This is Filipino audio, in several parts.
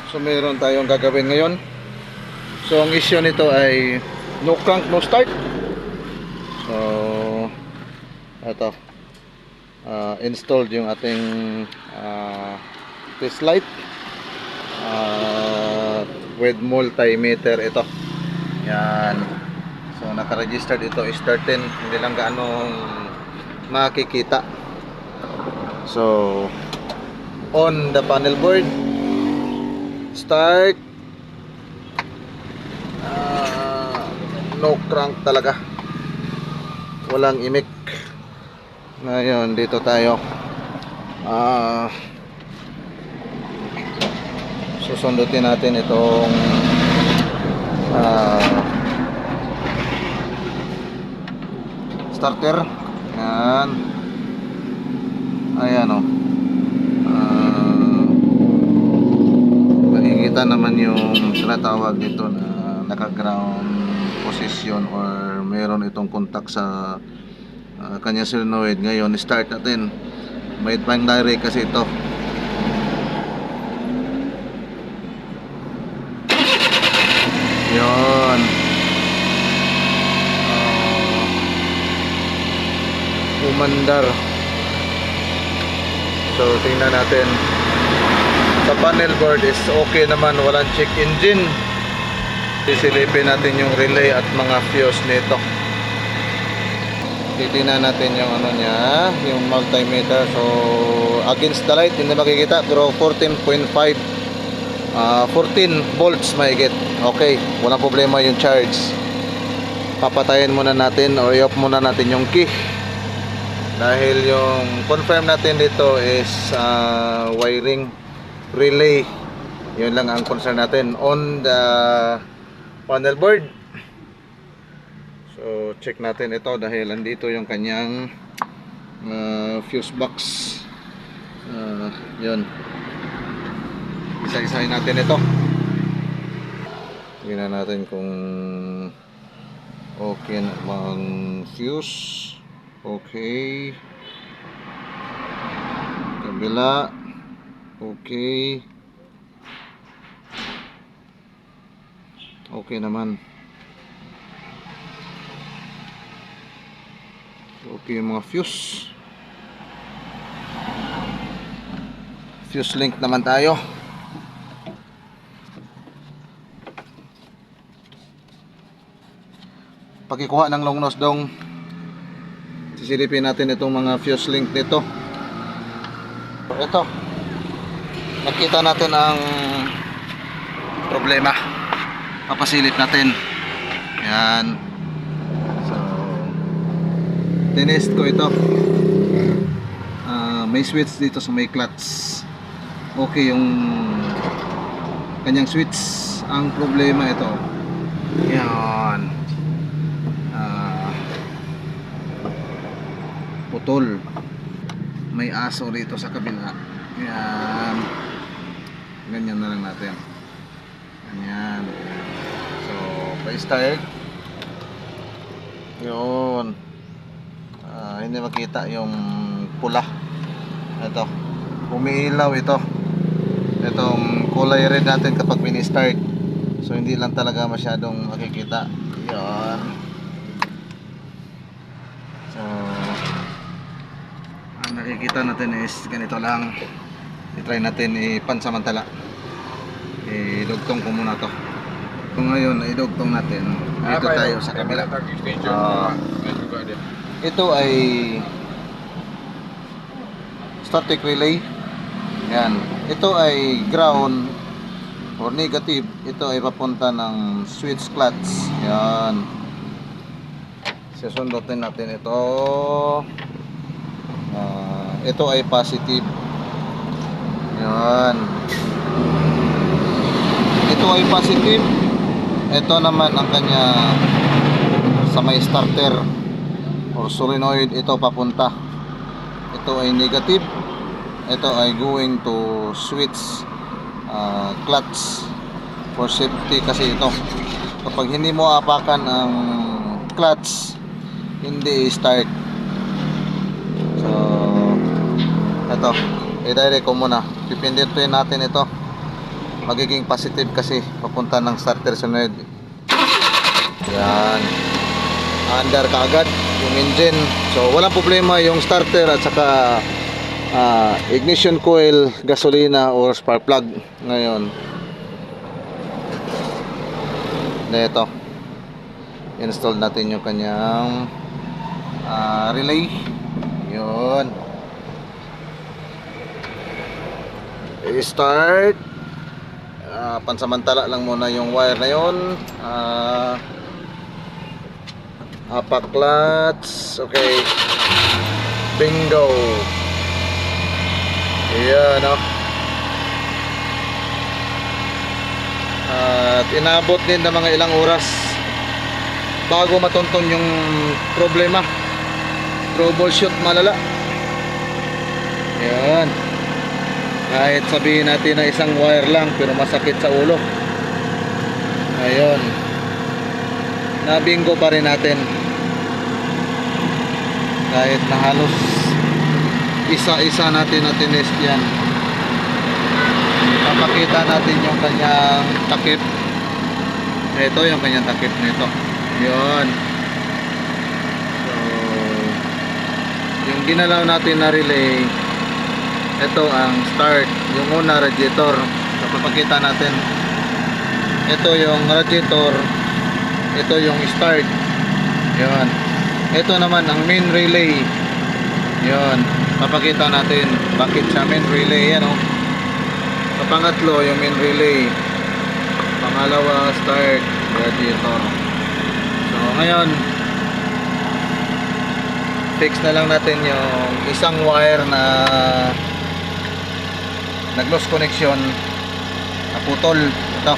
So mayroon tayong gagawin ngayon. So ang issue nito ay no crank, no start. So ito, installed yung ating test light with multimeter ito. Yan. So naka-registered ito is 13. Hindi lang gaano makikita. So on the panel board, start, no crank talaga, walang imik. Ngayon dito tayo susundutin natin itong starter. Yan. Ayan o. Makikita naman yung tinatawag dito na naka-ground position or meron itong contact sa kanya solenoid. Ngayon start natin. May direct kasi ito. Yun. Umandar. So tingnan natin. Sa panel board is okay naman, walang check engine. Sisilipin natin yung relay at mga fuse nito. Titingnan natin yung ano niya, yung multimeter. So against the light hindi makikita, pero 14.5 14 volts mahigit. Okay, walang problema yung charge. Papatayin muna natin or i-off muna natin yung key. Dahil yung confirm natin dito is wiring relay. Yun lang ang concern natin on the panel board. So check natin ito dahil andito yung kanyang fuse box. Yun. Isa-isahin natin ito. Tingnan natin kung okay na ang fuse. Okay. Kabila. Okay. Okay naman. Okay yung mga fuse. Fuse link naman tayo. Pagkikuha ng long nose dong, sisilipin natin itong mga fuse link nito. Ito, nakita natin ang problema. Papasilip natin. Yan. So tinest ko ito. May switch dito sa may clutch. Okay yung kanyang switch. Ang problema ito, yan, putol. May aso dito sa kabila. Yan. Ganyan na lang natin. Ganyan. So pa-start. Yun. Hindi makita yung pula. Ito. Umiilaw ito. Itong kulay red natin kapag mini-start. So hindi lang talaga masyadong makikita. Yun. So ang nakikita natin is ganito lang. I-try natin ipansamantala. Idugtong ko muna to. Kung ngayon idugtong natin, dito tayo sa kabila. Ito ay static relay. Yan. Ito ay ground or negative. Ito ay papunta ng switch clutch. Yan. Susundutin natin ito. Ito ay positive. Yan. Ito ay positive. Ito naman ang kanya sa may starter or solenoid. Ito papunta. Ito ay negative. Ito ay going to switch clutch for safety kasi ito. Kapag hindi mo apakan ang clutch, hindi i-start. So ito, i-direct ko muna. Pipindutin natin ito. magiging positive kasi papunta ng starter sunod. Yan, under kaagad yung engine, so walang problema yung starter at saka ignition coil, gasolina or spark plug. Ngayon na ito, install natin yung kanyang relay. Yun, i-start. Pansamantala lang muna yung wire na yun. Apak clutch. Okay, bingo. Ayan, no? At inabot din ng mga ilang oras bago matunton yung problema. Troubleshoot malala. Ayan, kahit sabihin natin na isang wire lang pero masakit sa ulo. Ayun, nabingo pa rin natin kahit na halos isa-isa natin na tinest yan. Papakita natin yung kanyang takip. Ito yung kanyang takip nito. Yun. So, yung ginalaw natin na relay, ito ang start. Yung una, radiator. So, papakita natin. Ito yung radiator. Ito yung start. Yun. Ito naman ang main relay. Yun, papakita natin bakit sa main relay. Yan, oh. Sa pangatlo yung main relay, pangalawa start, radiator. So ngayon fix na lang natin yung isang wire na nag-loss connection, naputol. Ito,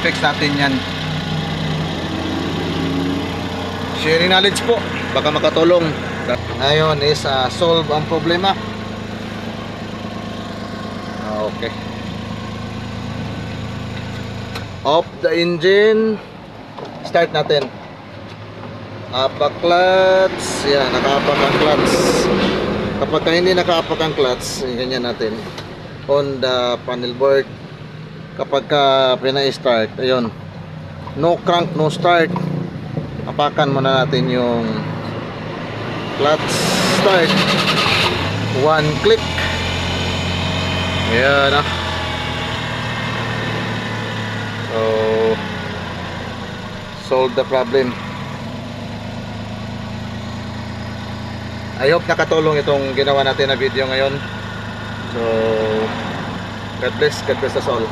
i-fix natin yan. Sharing knowledge po, baka makatulong. Ngayon is solve ang problema. Okay, off the engine, start natin. Apak clutch. Yan, nakaapak ang clutch. Kapag hindi nakaapak ang clutch, ganyan natin on the panel board. Kapag pina-start, ayun, no crank, no start, apakan muna natin yung clutch start, one click. Ayan, so solve the problem. I hope nakatulong itong ginawa natin na video ngayon. So God bless us all.